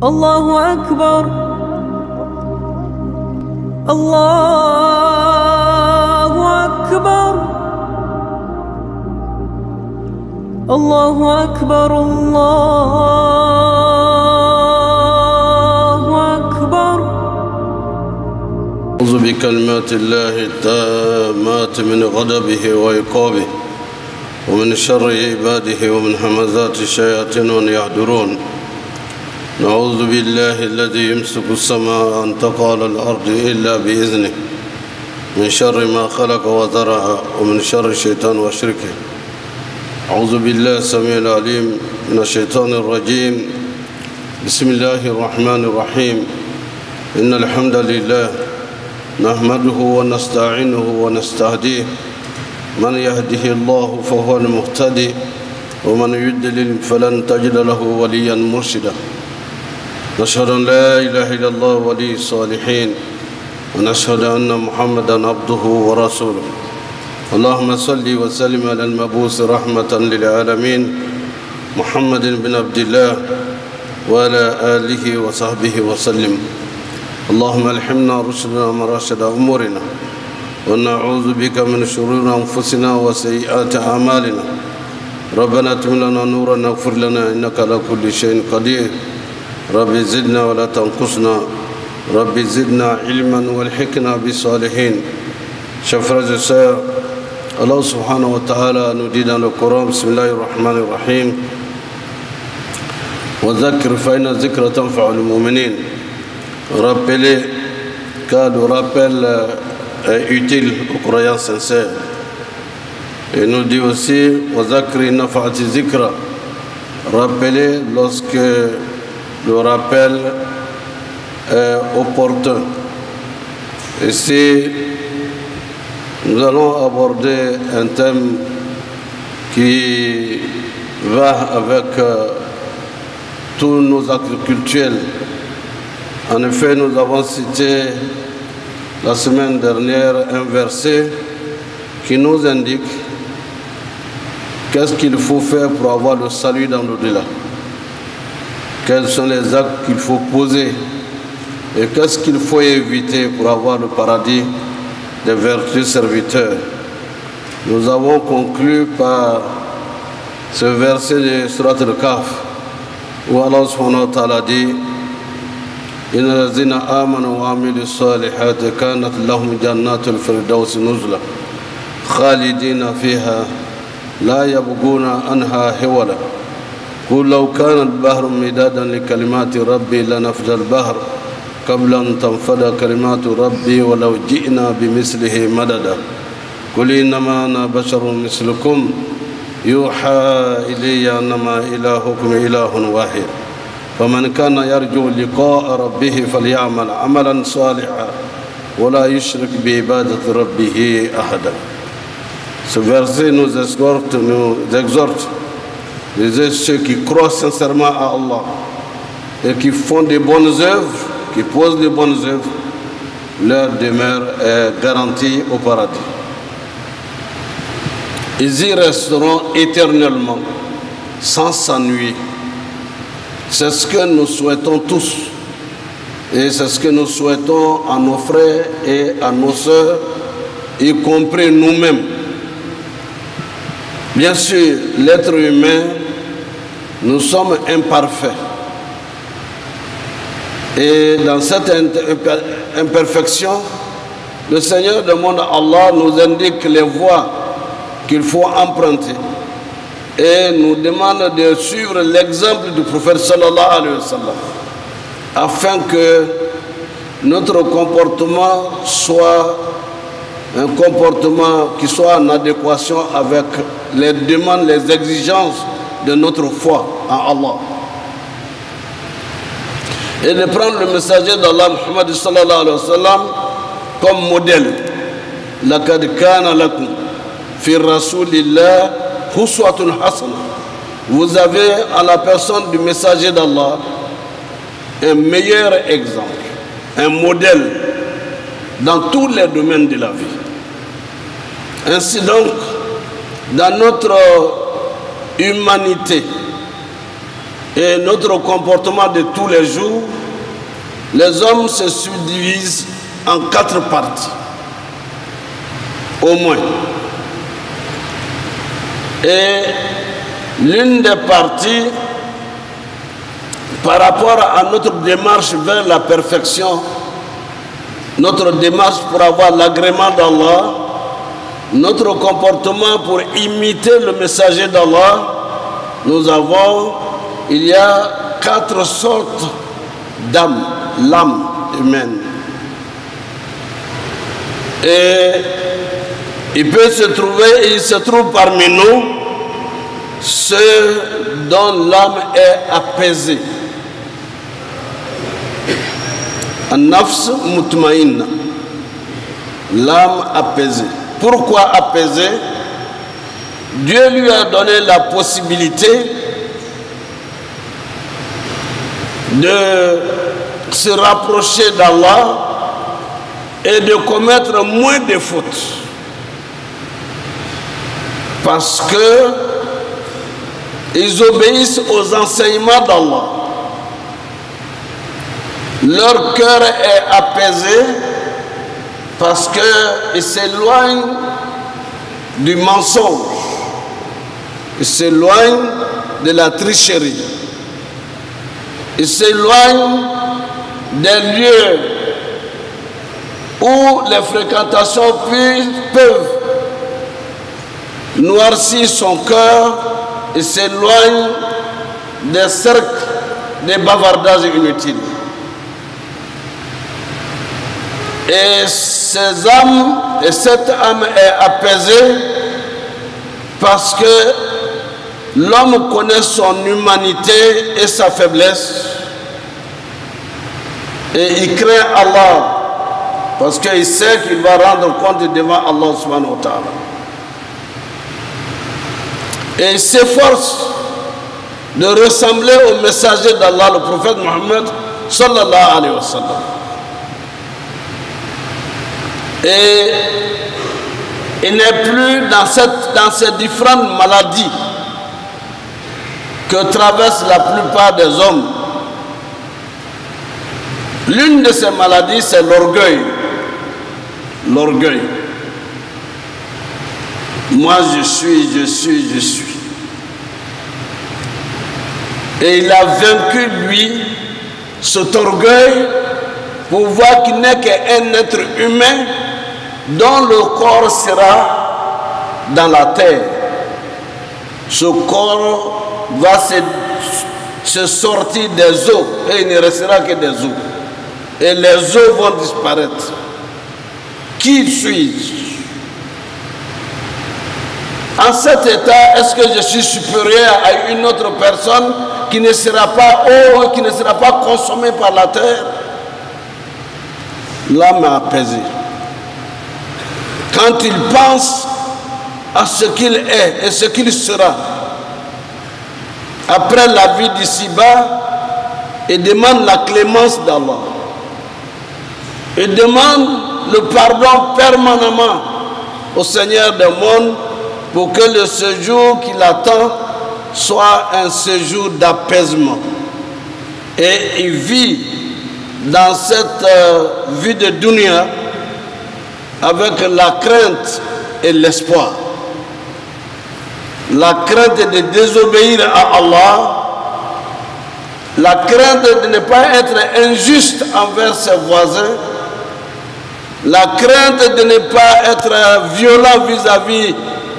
الله أكبر الله أكبر الله أكبر الله أكبر. أعوذ بكلمات الله التامات من غضبه وعقابه ومن شر عباده ومن همزات الشياطين وأن يحضرون. نعوذ بالله الذي يمسك السماء أن تقع على الأرض إلا بإذنه من شر ما خلق وزرع ومن شر الشيطان وشركه. أعوذ بالله السميع العليم من الشيطان الرجيم. بسم الله الرحمن الرحيم. إن الحمد لله نحمده ونستعينه ونستهديه. من يهده الله فهو المهتدي ومن يضلل فلن تجد له وليا مرشدا. نشهد أن لا إله إلا الله ولي الصالحين ونشهد أن محمدا عبده ورسوله. اللهم صل وسلم على المبعوث رحمة للعالمين محمد بن عبد الله وعلى آله وصحبه وسلم. اللهم ألهمنا رشدنا ومراشد أمورنا ونعوذ بك من شرور أنفسنا وسيئات أعمالنا. ربنا اتم لنا نورا واغفر لنا إنك على كل شيء قدير. رب زدنا ولا تنقصنا. رب زدنا علما والحقنا بالصالحين. شفرج السير الله سبحانه وتعالى nous dit dans le Coran, Bismillahir Rahmanir Rahim, وذكر فإن الذكر تنفع المؤمنين. Rappelez, car le rappel est utile aux croyants sincères. Et nous dit aussi, وذكر نفعت الذكر. Rappelez lorsque le rappel est opportun. Ici, nous allons aborder un thème qui va avec tous nos actes cultuels. En effet, nous avons cité la semaine dernière un verset qui nous indique qu'est-ce qu'il faut faire pour avoir le salut dans l'au-delà. Quels sont les actes qu'il faut poser et qu'est-ce qu'il faut éviter pour avoir le paradis des vertus serviteurs. Nous avons conclu par ce verset de Surat al-Kahf où Allah subhanahu wa ta'ala dit إن الذين آمنوا وعملوا الصالحات كانت لهم جنات الفردوس نزلا خالدين فيها لا يبغون عنها حولا قل لو كان البحر مدادا لكلمات ربي لنفد البحر قبل أن تنفد كلمات ربي ولو جئنا بمثله مددا قل إنما أنا بشر مثلكم يوحى إلي أنما إلهكم إله واحد فمن كان يرجو لقاء ربه فليعمل عملا صالحا ولا يشرك بعبادة ربه أحدا. Ce verset nous exhorte ceux qui croient sincèrement à Allah et qui font de bonnes œuvres, qui posent de bonnes œuvres, leur demeure est garantie au paradis. Ils y resteront éternellement, sans s'ennuyer. C'est ce que nous souhaitons tous. Et c'est ce que nous souhaitons à nos frères et à nos sœurs, y compris nous-mêmes. Bien sûr, l'être humain, nous sommes imparfaits. Et dans cette imperfection, le Seigneur demande à Allah, nous indique les voies qu'il faut emprunter. Et nous demande de suivre l'exemple du prophète sallallahu alayhi wa sallam, afin que notre comportement soit un comportement qui soit en adéquation avec les demandes, les exigences de notre foi en Allah. Et de prendre le messager d'Allah, Muhammad sallallahu alayhi wa sallam, comme modèle. لَقَدْ كَانَ لَكُمْ فِي رَسُولِ اللَّهِ Huswatun Hasana. Vous avez à la personne du messager d'Allah un meilleur exemple, un modèle dans tous les domaines de la vie. Ainsi donc, dans notre humanité, et notre comportement de tous les jours, les hommes se subdivisent en 4 parties, au moins. Et l'une des parties, par rapport à notre démarche vers la perfection, notre démarche pour avoir l'agrément d'Allah, notre comportement pour imiter le messager d'Allah, il y a 4 sortes d'âmes, l'âme humaine. Et il se trouve parmi nous ceux dont l'âme est apaisée. An-nafs mutmaïnna, l'âme apaisée. Pourquoi apaisée? Dieu lui a donné la possibilité de se rapprocher d'Allah et de commettre moins de fautes. Parce que ils obéissent aux enseignements d'Allah. Leur cœur est apaisé parce qu'ils s'éloignent du mensonge, ils s'éloignent de la tricherie, ils s'éloignent des lieux où les fréquentations peuvent noircir son cœur, ils s'éloignent des cercles, des bavardages inutiles. Et ces âmes, et cette âme est apaisée parce que l'homme connaît son humanité et sa faiblesse et il craint Allah parce qu'il sait qu'il va rendre compte devant Allah subhanahu wa ta'ala. Et il s'efforce de ressembler au messager d'Allah, le prophète Mohammed sallallahu alayhi wa sallam. Et il n'est plus dans ces différentes maladies que traversent la plupart des hommes. L'une de ces maladies, c'est l'orgueil. L'orgueil. Moi, je suis. Et il a vaincu, lui, cet orgueil pour voir qu'il n'est qu'un être humain dont le corps sera dans la terre. Ce corps va se sortir des eaux et il ne restera que des eaux. Et les eaux vont disparaître. Qui suis-je? En cet état, est-ce que je suis supérieur à une autre personne qui ne sera pas eau, qui ne sera pas consommée par la terre? L'âme est apaisée. Quand il pense à ce qu'il est et ce qu'il sera, après la vie d'ici-bas, il demande la clémence d'Allah. Il demande le pardon permanemment au Seigneur des mondes pour que le séjour qu'il attend soit un séjour d'apaisement. Et il vit dans cette vie de dunya avec la crainte et l'espoir. La crainte de désobéir à Allah, la crainte de ne pas être injuste envers ses voisins, la crainte de ne pas être violent vis-à-vis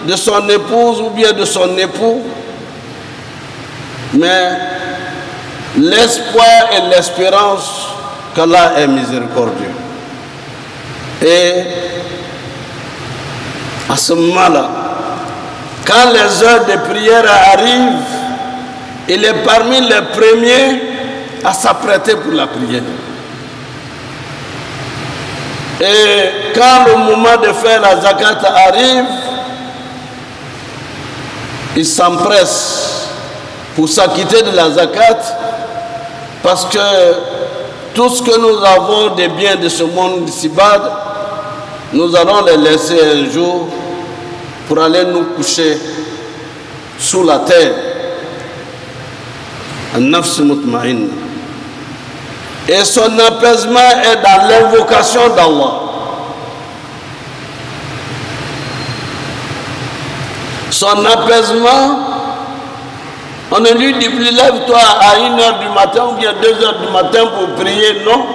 de son épouse ou bien de son époux, mais l'espoir et l'espérance qu'Allah est miséricordieux. Et à ce moment-là, quand les heures de prière arrivent, il est parmi les premiers à s'apprêter pour la prière. Et quand le moment de faire la zakat arrive, il s'empresse pour s'acquitter de la zakat parce que tout ce que nous avons des biens de ce monde ici-bas, nous allons les laisser un jour pour aller nous coucher sous la terre. An-nafs mutma'inna. Et son apaisement est dans l'invocation d'Allah. Son apaisement, on ne lui dit plus lève-toi à 1h du matin ou bien 2h du matin pour prier, non.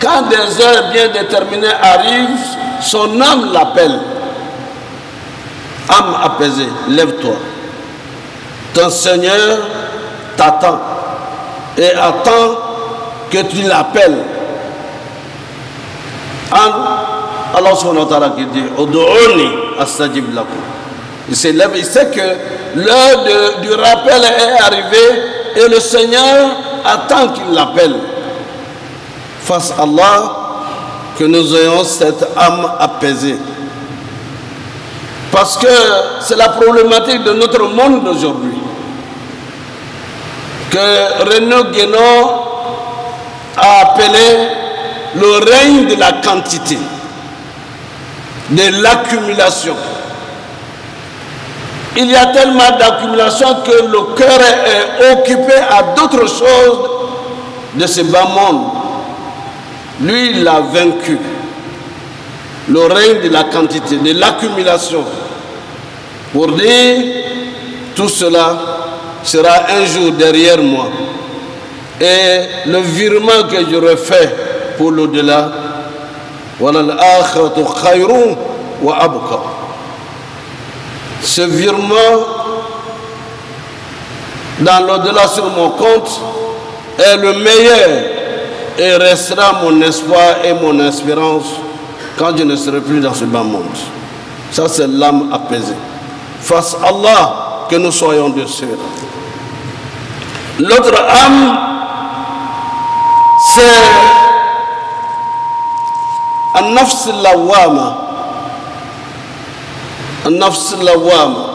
Quand des heures bien déterminées arrivent, son âme l'appelle. Âme apaisée, lève-toi. Ton Seigneur t'attend et attend que tu l'appelles. Allah subhanahu wa ta'ala qui dit Udu'uni astajib lakum. Il se lève, il sait que l'heure du rappel est arrivée et le Seigneur attend qu'il l'appelle. Face à Allah, que nous ayons cette âme apaisée. Parce que c'est la problématique de notre monde d'aujourd'hui. Que Renaud Guénon a appelé le règne de la quantité, de l'accumulation. Il y a tellement d'accumulation que le cœur est occupé à d'autres choses de ce bas monde. Lui, il l'a vaincu. Le règne de la quantité, de l'accumulation. Pour dire, tout cela sera un jour derrière moi. Et le virement que j'aurai fait pour l'au-delà, voilà l'akhiratu khayrun wa abqa. Ce virement dans l'au-delà sur mon compte est le meilleur et restera mon espoir et mon espérance quand je ne serai plus dans ce bas monde. Ça, c'est l'âme apaisée. Face à Allah, que nous soyons de ceux-là. L'autre âme, c'est An-nafs al-lawwama. An-nafs al-lawwama.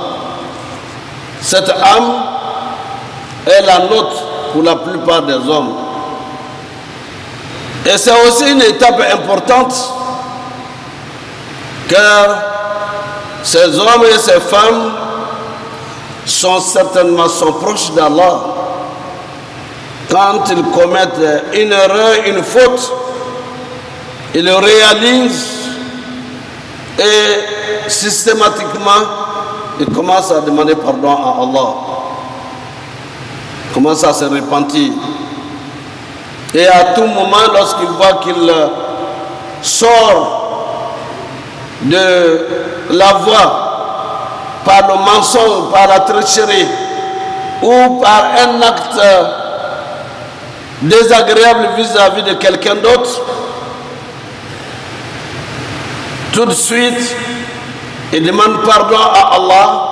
Cette âme est la nôtre pour la plupart des hommes. Et c'est aussi une étape importante, car ces hommes et ces femmes sont proches d'Allah. Quand ils commettent une erreur, une faute, ils le réalisent et systématiquement, ils commencent à demander pardon à Allah. Ils commencent à se repentir. Et à tout moment, lorsqu'il voit qu'il sort de la voie par le mensonge, par la tricherie ou par un acte désagréable vis-à-vis de quelqu'un d'autre, tout de suite, il demande pardon à Allah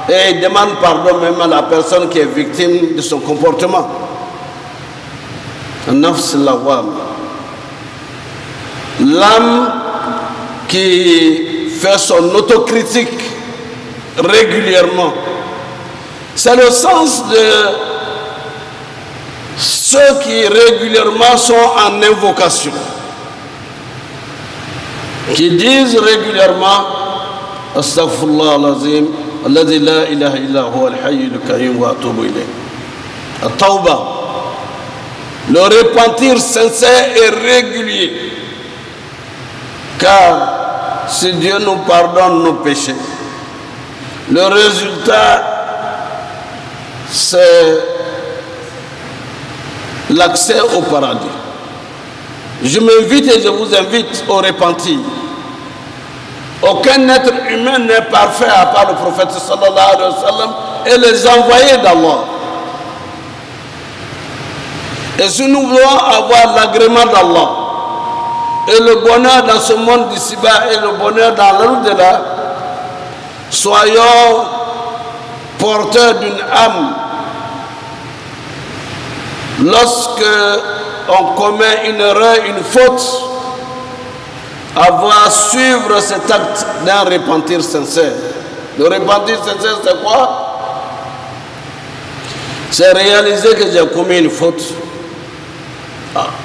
et il demande pardon même à la personne qui est victime de son comportement. An-nafs al-lawwama. L'âme qui fait son autocritique régulièrement. C'est le sens de ceux qui régulièrement sont en invocation, qui disent régulièrement Astaghfirullah al-azim alladhi la ilaha illa huwa al-hayy al-qayyum wa atubu ilayh. At-tawbah, le repentir sincère et régulier, car si Dieu nous pardonne nos péchés, le résultat c'est l'accès au paradis. Je m'invite et je vous invite au repentir. Aucun être humain n'est parfait à part le prophète sallallahu alayhi wa sallam et les envoyés d'Allah. Et si nous voulons avoir l'agrément d'Allah et le bonheur dans ce monde d'ici-bas et le bonheur dans l'au-delà, soyons porteurs d'une âme. Lorsque on commet une erreur, une faute, avoir suivre cet acte d'un repentir sincère. Le repentir sincère, c'est quoi? C'est réaliser que j'ai commis une faute.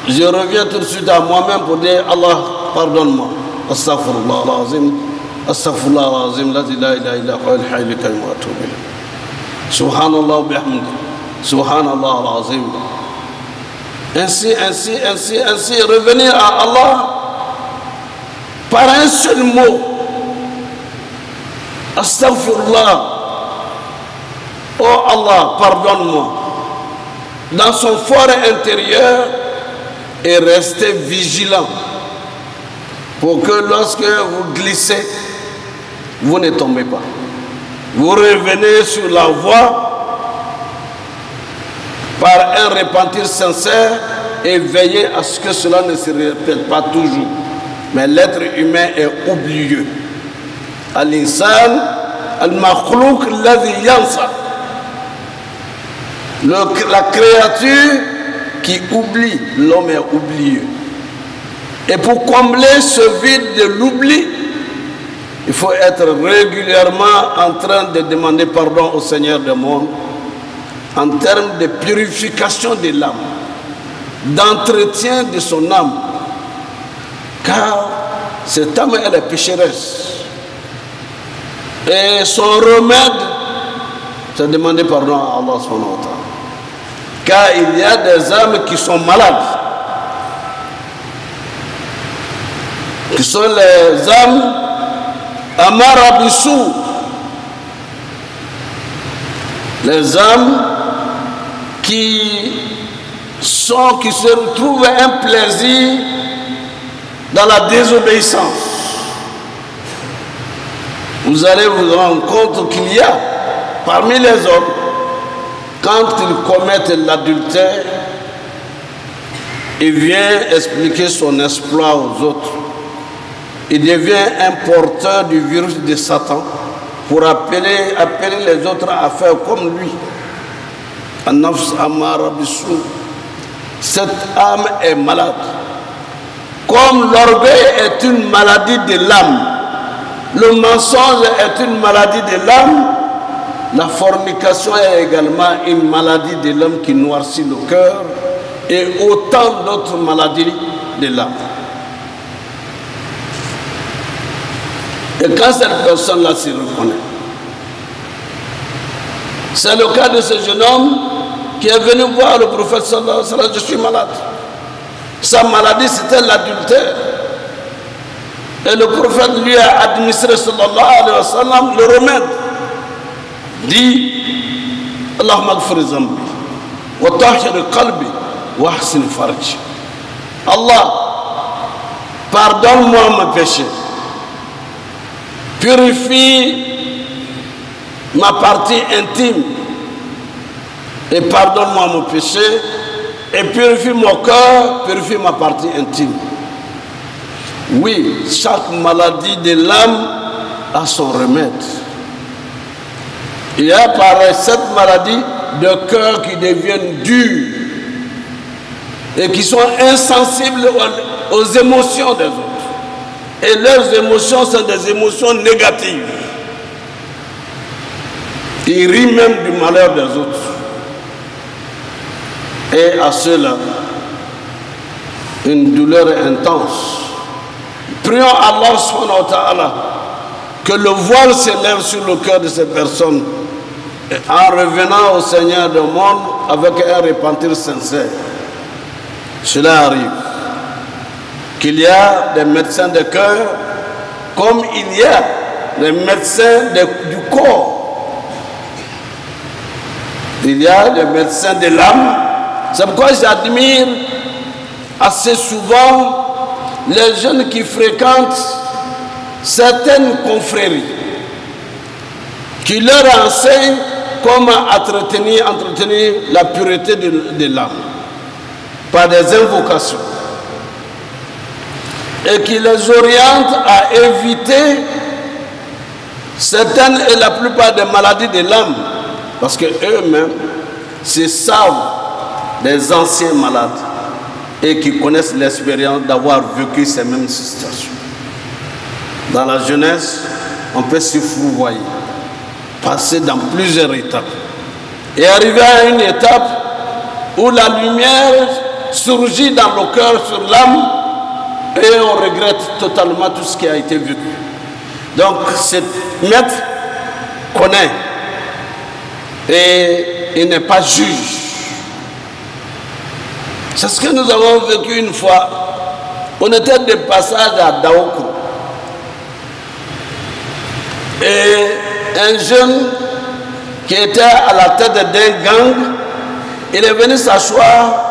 Je reviens tout de suite à moi-même pour dire Allah, pardonne-moi. Astaghfirullah al-azim. Astaghfirullah al-azim. La ilaha illa huwa al-hayy al-qayyum wa atubu ilayh. Subhanallah wa bihamdihi. Subhanallah al-Azim. Ainsi, revenir à Allah par un seul mot. Astaghfirullah. Oh Allah, pardonne-moi. Dans son fort intérieur, et restez vigilant pour que lorsque vous glissez, vous ne tombez pas. Vous revenez sur la voie par un repentir sincère et veillez à ce que cela ne se répète pas toujours. Mais l'être humain est oublieux. Al-insan al-makhlouk alladhi yansa. La créature qui oublie, l'homme est oublieux. Et pour combler ce vide de l'oubli, il faut être régulièrement en train de demander pardon au Seigneur du monde en termes de purification de l'âme, d'entretien de son âme. Car cette âme, elle est pécheresse. Et son remède, c'est demander pardon à Allah subhanahu wa ta'ala. Car il y a des âmes qui sont malades, qui sont les âmes Amarabissou, les âmes qui se retrouvent un plaisir dans la désobéissance. Vous allez vous rendre compte qu'il y a parmi les hommes, quand ils commettent l'adultère, il vient expliquer son exploit aux autres. Il devient un porteur du virus de Satan pour appeler les autres à faire comme lui. Cette âme est malade. Comme l'orgueil est une maladie de l'âme, le mensonge est une maladie de l'âme, la fornication est également une maladie de l'homme qui noircit le cœur et autant d'autres maladies de l'âme. Et quand cette personne-là s'y reconnaît, c'est le cas de ce jeune homme qui est venu voir le prophète sallallahu alayhi wa sallam, je suis malade. Sa maladie c'était l'adultère. Et le prophète lui a administré sallallahu alayhi wa sallam le remède. Dit Allahumma ghfir zambi wa tahhir qalbi wa ahsin farji. Allah, pardonne-moi mes péchés, purifie ma partie intime et pardonne-moi mon péché et purifie mon cœur, purifie ma partie intime. Oui, chaque maladie de l'âme a son remède. Il y a par cette maladie de cœur qui deviennent durs et qui sont insensibles aux émotions des autres. Et leurs émotions sont des émotions négatives. Ils rient même du malheur des autres. Et à ceux-là, une douleur intense. Prions Allah subhanahu wa ta'ala que le voile s'élève sur le cœur de ces personnes en revenant au Seigneur du monde avec un repentir sincère. Cela arrive. Qu'il y a des médecins de cœur comme il y a des médecins du corps. Il y a des médecins de l'âme. C'est pourquoi j'admire assez souvent les jeunes qui fréquentent certaines confréries qui leur enseignent comment entretenir la pureté de l'âme par des invocations et qui les orientent à éviter certaines et la plupart des maladies de l'âme parce qu'eux-mêmes se savent des anciens malades et qui connaissent l'expérience d'avoir vécu ces mêmes situations. Dans la jeunesse, on peut se fourvoyer, passer dans plusieurs étapes et arriver à une étape où la lumière surgit dans le cœur sur l'âme et on regrette totalement tout ce qui a été vécu. Donc, ce maître connaît et il n'est pas juge. C'est ce que nous avons vécu une fois. On était de passage à Daoukro. Et un jeune qui était à la tête d'un gang, il est venu s'asseoir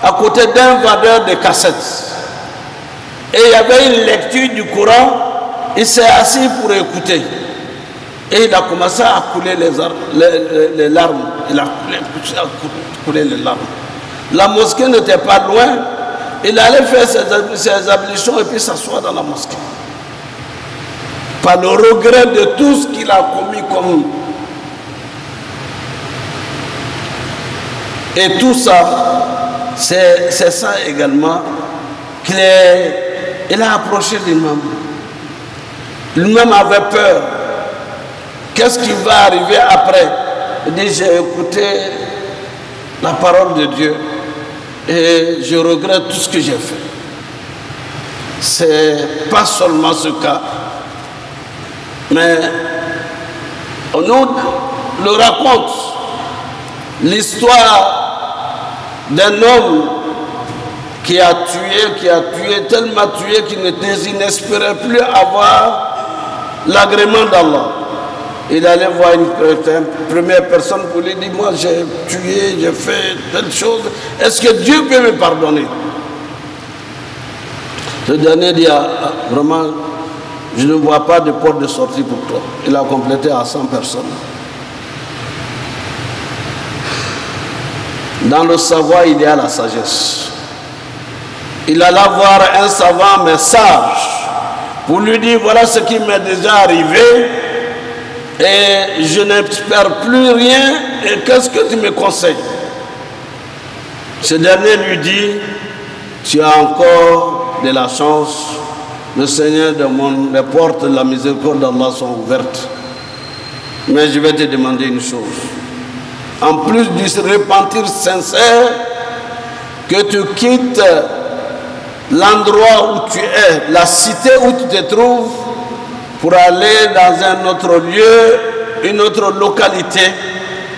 à côté d'un vendeur de cassettes. Et il y avait une lecture du Coran. Il s'est assis pour écouter. Et il a commencé à couler les larmes. Il a coulé les larmes. La mosquée n'était pas loin. Il allait faire ses ablutions et puis s'asseoir dans la mosquée. Par le regret de tout ce qu'il a commis comme. Et tout ça, c'est ça également qu'il a approché l'imam. L'imam avait peur. Qu'est-ce qui va arriver après? Il dit, j'ai écouté la parole de Dieu et je regrette tout ce que j'ai fait. C'est pas seulement ce cas, mais on nous le raconte l'histoire d'un homme qui a tué, tellement tué qu'il n'espérait plus avoir l'agrément d'Allah. Il allait voir une première personne pour lui dire, moi j'ai tué, j'ai fait telle chose, est-ce que Dieu peut me pardonner? Ce dernier dit, vraiment, je ne vois pas de porte de sortie pour toi. Il a complété à 100 personnes. Dans le savoir, il y a la sagesse. Il alla voir un savant mais sage pour lui dire, voilà ce qui m'est déjà arrivé et je n'espère plus rien et qu'est-ce que tu me conseilles? Ce dernier lui dit, tu as encore de la chance, le Seigneur demande, les portes de la miséricorde d'Allah sont ouvertes. Mais je vais te demander une chose. En plus du repentir sincère, que tu quittes l'endroit où tu es, la cité où tu te trouves, pour aller dans un autre lieu, une autre localité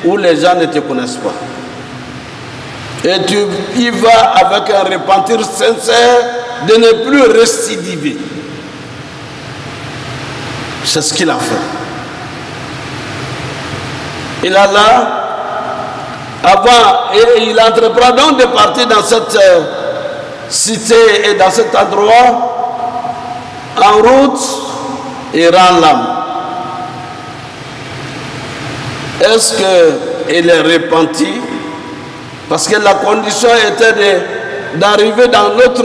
où les gens ne te connaissent pas. Et tu y vas avec un repentir sincère de ne plus récidiver. C'est ce qu'il a fait. Il alla avant et il entreprend donc de partir dans cette cité et dans cet endroit en route et rend l'âme. Est-ce qu'il est repenti? Parce que la condition était d'arriver dans notre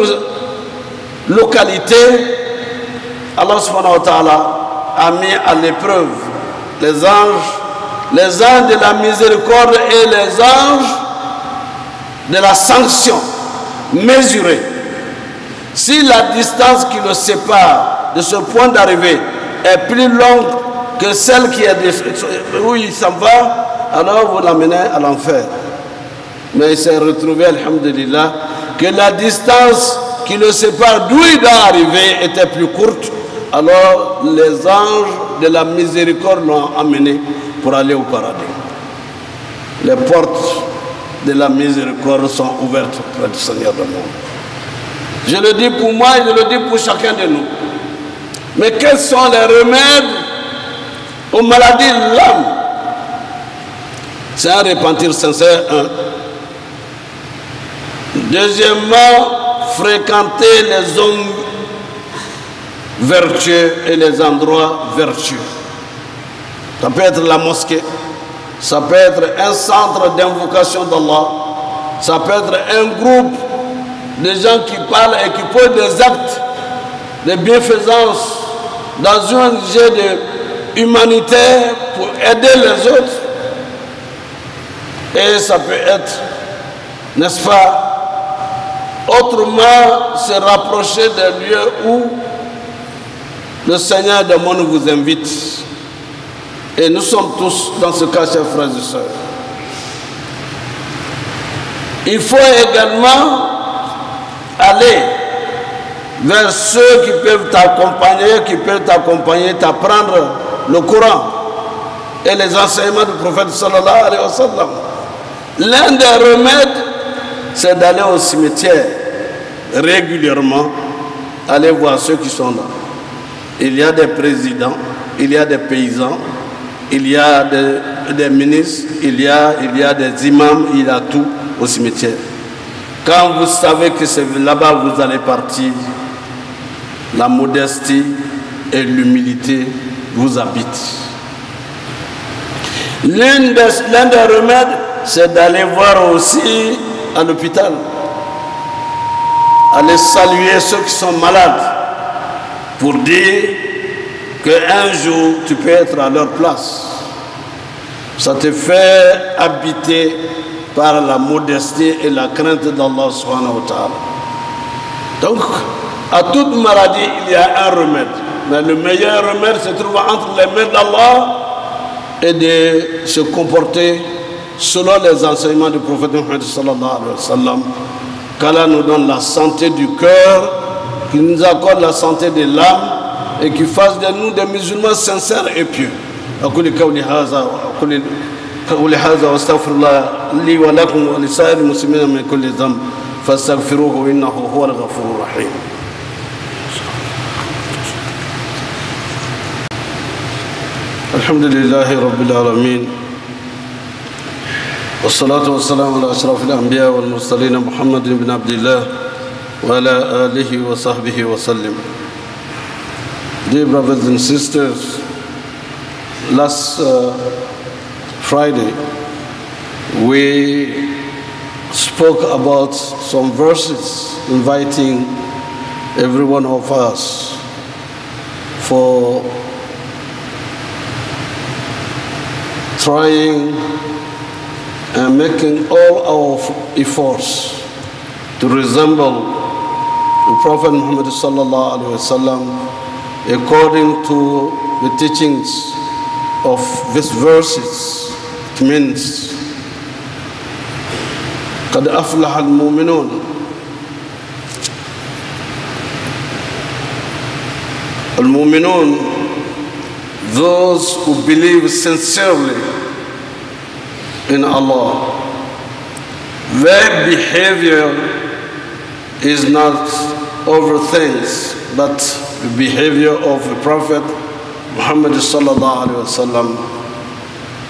localité. Allah subhanahu wa ta'ala a mis à l'épreuve les anges de la miséricorde et les anges de la sanction mesurée. Si la distance qui le sépare de ce point d'arrivée est plus longue que celle qui est où il s'en va, alors vous l'amenez à l'enfer. Mais il s'est retrouvé, alhamdulillah, que la distance qui le sépare d'où il doit arriver était plus courte. Alors les anges de la miséricorde l'ont amené pour aller au paradis. Les portes de la miséricorde sont ouvertes auprès du Seigneur du monde. Je le dis pour moi et je le dis pour chacun de nous. Mais quels sont les remèdes aux maladies de l'âme? C'est un repentir sincère, un. Deuxièmement, fréquenter les hommes vertueux et les endroits vertueux. Ça peut être la mosquée, ça peut être un centre d'invocation d'Allah, ça peut être un groupe de gens qui parlent et qui posent des actes de bienfaisance dans un jeu humanitaire pour aider les autres. Et ça peut être, n'est-ce pas, autrement se rapprocher des lieux où le Seigneur du monde vous invite. Et nous sommes tous dans ce cas, chers frères et sœurs. Il faut également aller vers ceux qui peuvent t'accompagner, t'apprendre le Coran et les enseignements du prophète sallallahu alayhi wa sallam. L'un des remèdes c'est d'aller au cimetière régulièrement, aller voir ceux qui sont là. Il y a des présidents, il y a des paysans, il y a des ministres, il y a des imams, il y a tout au cimetière. Quand vous savez que c'est là-bas que vous allez partir, la modestie et l'humilité vous habitent. L'un des remèdes, c'est d'aller voir aussi à l'hôpital, aller saluer ceux qui sont malades pour dire qu'un jour tu peux être à leur place. Ça te fait habiter par la modestie et la crainte d'Allah subhanahu wa ta'ala. Donc, à toute maladie, il y a un remède. Mais le meilleur remède se trouve entre les mains d'Allah et de se comporter selon les enseignements du prophète Muhammad sallallahu alayhi wa sallam. Qu'Allah nous donne la santé du cœur, qu'il nous accorde la santé de l'âme et qu'il fasse de nous des musulmans sincères et pieux. قولي هذا واستغفر الله لي ولكم ولسائر المسلمين من كل ذنب فاستغفروه انه هو الغفور الرحيم. الحمد لله رب العالمين والصلاة والسلام على أشرف الأنبياء والمرسلين محمد بن عبد الله وعلى آله وصحبه وسلم. Dear brothers and sisters, last Friday we spoke about some verses inviting every one of us for trying and making all our efforts to resemble the Prophet Muhammad sallallahu alaihi wasallam according to the teachings of these verses. It means قد أفلح المؤمنون. المؤمنون, those who believe sincerely in Allah. Their behavior is not over things, but the behavior of the Prophet Muhammad sallallahu alaihi wasallam.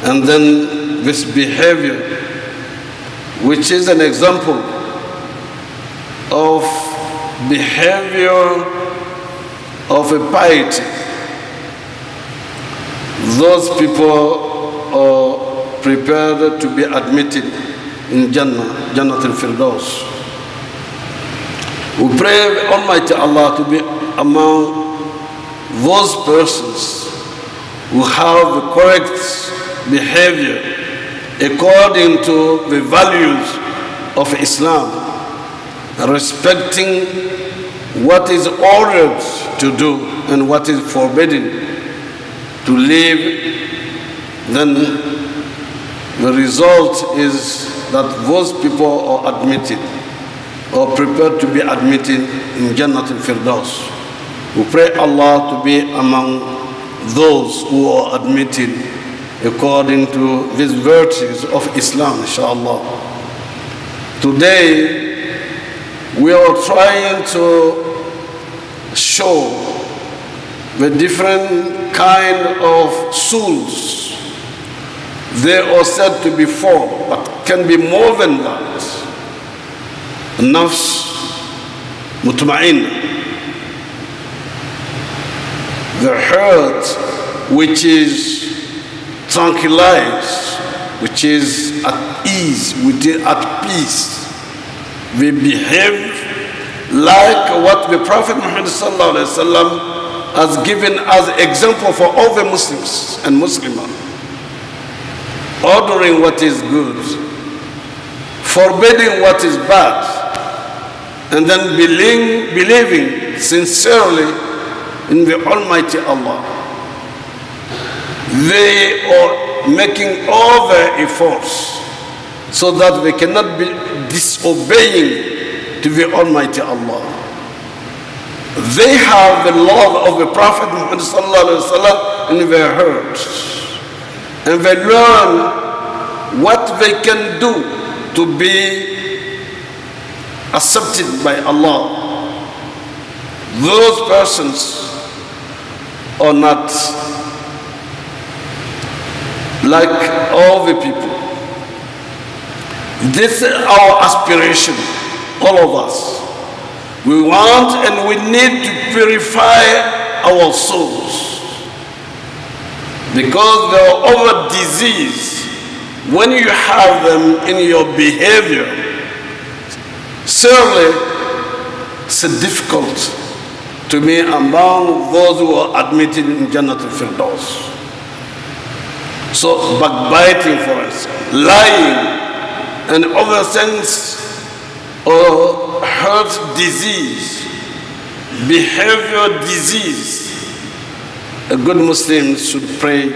And then this behavior, which is an example of behavior of a piety. Those people are prepared to be admitted in Jannat al-Firdaus. We pray Almighty Allah to be among those persons who have the correct behavior according to the values of Islam, respecting what is ordered to do and what is forbidden to live. Then the result is that those people are admitted or prepared to be admitted in Jannat al-Firdaus. We pray Allah to be among those who are admitted according to these virtues of Islam, inshallah. Today, we are trying to show the different kind of souls. They are said to be four, but can be more than that. Nafs mutma'inna, the heart which is tranquilized, which is at ease, which is at peace. We behave like what the Prophet Muhammad sallallahu alaihi wasallam has given as example for all the Muslims and Muslims. Ordering what is good, forbidding what is bad, and then believing sincerely in the Almighty Allah. They are making all their efforts so that they cannot be disobeying to the Almighty Allah. They have the love of the Prophet Muhammad sallallahu alaihi wasallam in their hearts, and they learn what they can do to be accepted by Allah, those persons are not like all the people. This is our aspiration, all of us. We want and we need to purify our souls, because there are other diseases. When you have them in your behavior, certainly it's difficult to be among those who are admitted in Jannatul Firdaus. So backbiting, for us, lying, and other things, or heart disease, behavior disease, a good Muslim should pray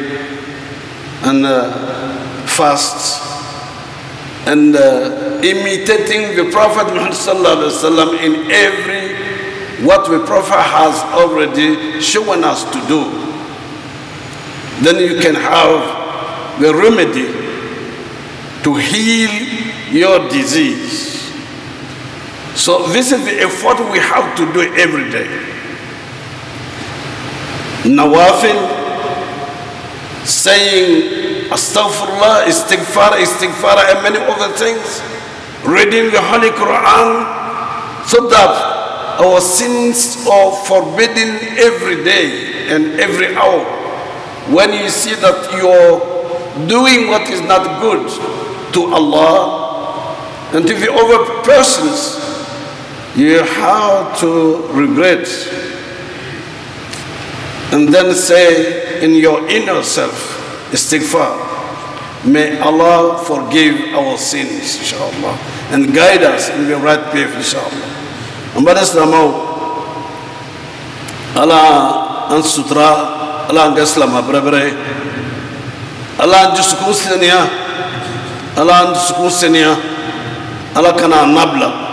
and fast and imitating the Prophet Muhammad sallallahu alaihi wasallam in every what the Prophet has already shown us to do. Then you can have the remedy to heal your disease. So this is the effort we have to do every day. Nawafil, saying astaghfirullah, istighfar, and many other things, reading the Holy Quran, so that our sins are forbidden every day and every hour. When you see that you're doing what is not good to Allah and to the other persons, you have to regret and then say in your inner self, istighfar, may Allah forgive our sins, inshallah, and guide us in the right path, inshallah. Ambada Islamau, Allah an sutra, Allah an Islama brebre, Allah an jusukun senia, Allah an jusukun senia, Allah kana nabla.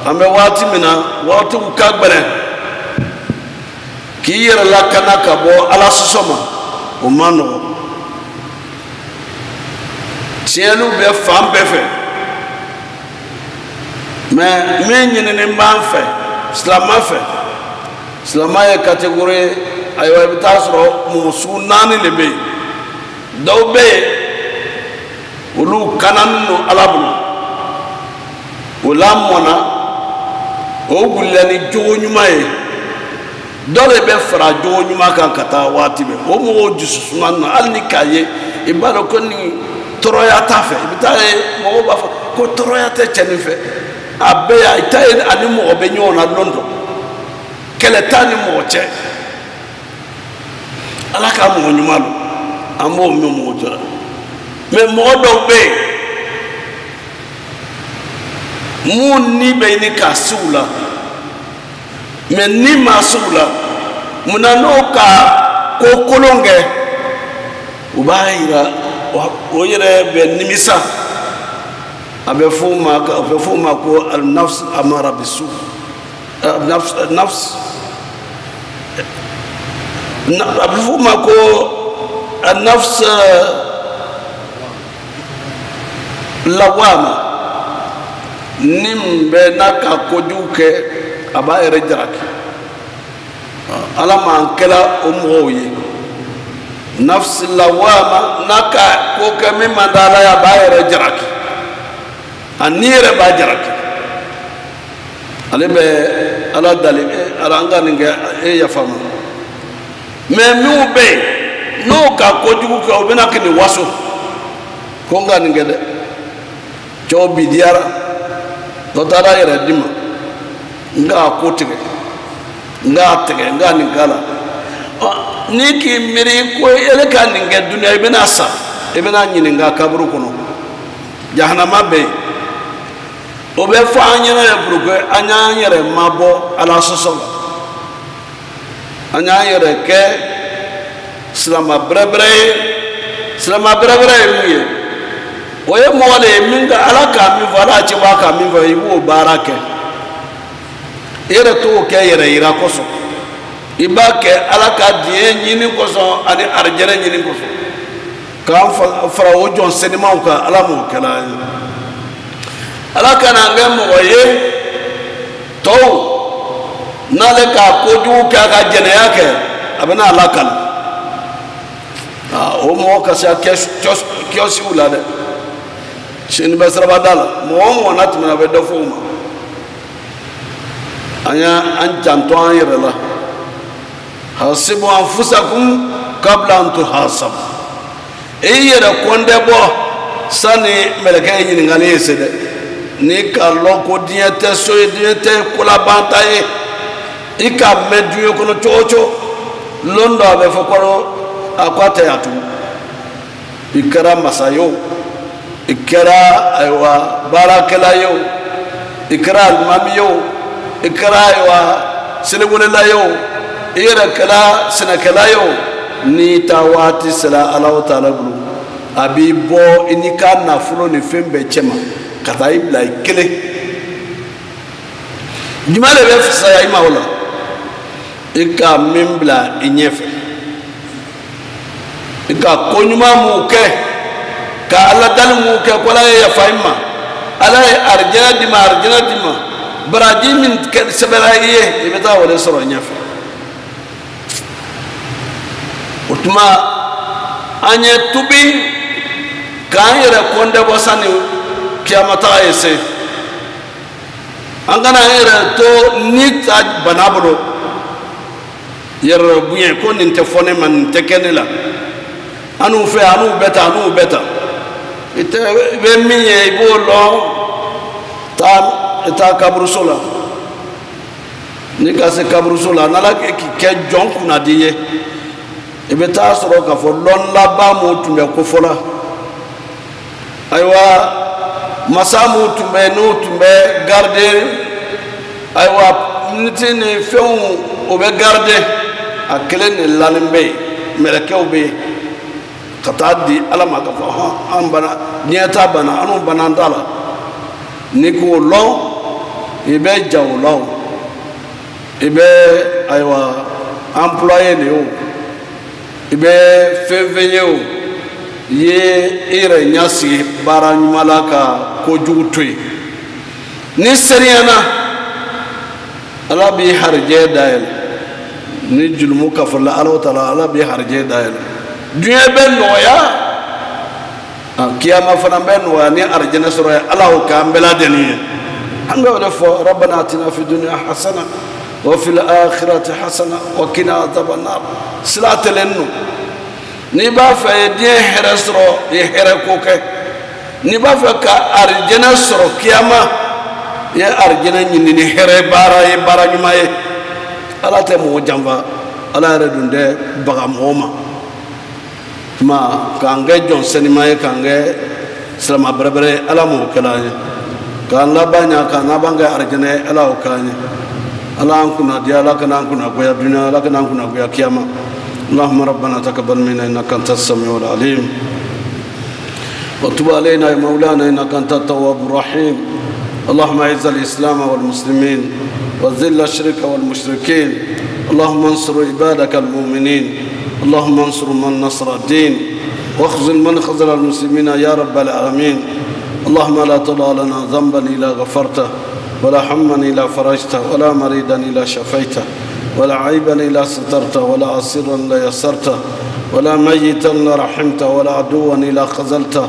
Ambe wati mina, wati ukagbere, ki yere la kana kabo ala susoma, umano. Tienu be fam befe, me nyine ne mbanfe, slama fe, slama ye kategori aywa bitasro musu nani lebe, dobe ulu kananu alabulu. Ulamona ogulani jonyuma e dole be fra jonyuma kan kata wati be o mo jusu manno alni kaye ibaro koni toroya tafe bitaye mo ba ko toroya te chenife abe ya itaye ani mo obenyo na londo kele tani mo che alaka mo nyuma lo amo mo jora me mo do be muni beini kasula meni masula munanoka kokolonge ubaira oyere be nimisa abefuma ko al-nafs amara bisu nafs abefuma ko al-nafs lawama nimbe naka kojuke aba ere jaraki ala mankela umwoye nafs lawama naka ko kemi mandala ya ba ere jaraki anire ba jaraki alebe ala dali ala nganinga ya fama me mube no ka kojuke obena kini waso ko nganinga de chobi diara dotara yere dima nga kotige nga tege nga ningala niki miri ko ele kan ninge dunya ibena sa ibena nyini nga kaburu kono jahannama be obe fa anyere ya burugo anya yere mabo ala soso anya yere ke slama brebre miye oye mole minga alaka mi wala ci waka mi va yiwo barake ere to ke yere ira koso ibake alaka die nyini koso ani arjere nyini koso kam fara o jon senima ka alamu kala ala kana ngam moye to nale ka koju ka ka jene yake abana alakal o mo ka sa kiosi ula de shin basra badala mo nat mena be dofuma anya an janto an yirala hasibu anfusakum qabla an tuhasab yira konde bo sani meleke yin ngale sede ni ka loko diete so diete kula bantaye ika medu ko chocho londo abe fokoro akwata yatu ikara masayo ikara aywa barakala yo ikara almamiyo ikara aywa sinegula yo ira kala sinakala yo ni tawati sala Allah taala bulu abibo inika na fulo ni fembe chema kata ibla ikele jumale be fisa ya imawla ika membla inyefe ika konyuma muke ka ala dal muke kola ya faima ala arjana dima baraji min ke sabaraye ibeta wala soro nyefe utma anye tubi kan yere konde bosani kiyamata ese angana yere to nita banablo yere buye ko ninte fone man tekenela anu fe anu beta ite be miye ibolo ta kabrusola ni kase kabrusola nala ke jonku na diye ibeta soro ka fo lon la ba mo tumbe ko fola aywa masamu tumbe no tumbe garde aywa nitini feun obe garde akele ne lalimbe meleke obe katadi ala ma ka fo ambana niata bana anu bana ndala niko lo ibe jawlo ibe aywa employé ne o ibe feveye ye ire nyasi bara malaka ko jugutui ni seriana ala bi harje dael ni julmu kafala ala taala ala bi harje dael dunya ben noya kiyama fana ben noya ni arjana sura ala o kambela deni anga wala fo rabbana atina fi dunya hasana wa fil akhirati hasana wa qina adhaban nar silatelenu ni ba fa die heresro ye here koke ni ba fa ka arjana soro kiyama ye arjana nyini ni here bara ye bara nyumaye ala te mo jamba ala redunde baga moma ma kange jonseni maye kange salama berbere ala mo kalaye kan la banya kan abanga arjana ala o kanye ala an kuna dia ala kana an kuna goya dunya ala kana an kuna goya kiyama اللهم ربنا تقبل منا انك انت السميع العليم وتب علينا يا مولانا انك انت التواب الرحيم اللهم اعز الاسلام والمسلمين وذل الشرك والمشركين اللهم انصر عبادك المؤمنين اللهم انصر من نصر الدين واخذل من خذل المسلمين يا رب العالمين اللهم لا تضع لنا ذنبا الا غفرته ولا حما الا فرجته ولا مريضا الا شفيته ولا عيبا إلا سترته ولا عسيرا إلا يسرته ولا ميتا إلا رحمته ولا عدوا إلا خذلته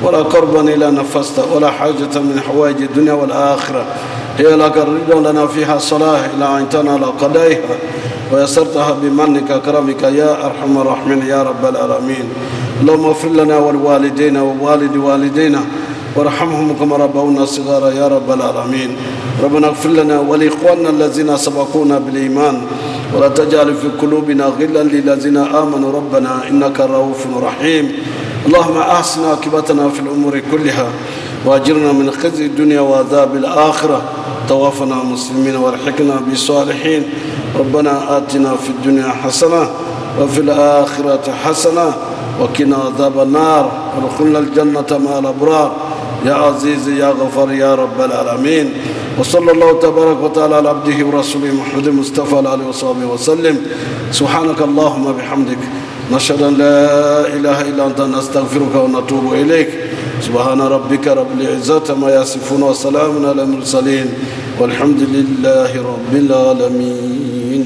ولا كربا إلا نفسته ولا حاجة من حوائج الدنيا والآخرة هي لك الرضا لنا فيها صلاح إلى أنتنا على قضائها ويسرتها بمنك كرمك يا أرحم الراحمين يا رب العالمين اللهم اغفر لنا ولوالدينا ووالد والدينا وارحمهم كما ربونا صغارا يا رب العالمين ربنا اغفر لنا ولإخواننا الذين سبقونا بالإيمان ولا تجعل في قلوبنا غلا للذين آمنوا ربنا إنك رؤوف رحيم اللهم أحسن عاقبتنا في الأمور كلها وأجرنا من خزي الدنيا وعذاب الآخرة توفنا مسلمين والحقنا بالصالحين ربنا آتنا في الدنيا حسنة وفي الآخرة حسنة وقنا عذاب النار وادخلنا الجنة مع الأبرار يا عزيز يا غفار يا رب العالمين وصلى الله تبارك وتعالى على عبده ورسوله محمد المصطفى عليه وصحبه وسلم سبحانك اللهم بحمدك نشهد أن لا إله إلا أنت نستغفرك ونتوب إليك سبحان ربك رب العزة ما يصفون وسلام على المرسلين والحمد لله رب العالمين.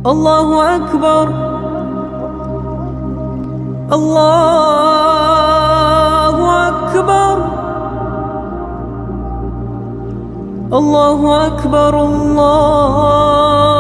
الله أكبر الله أكبر الله أكبر الله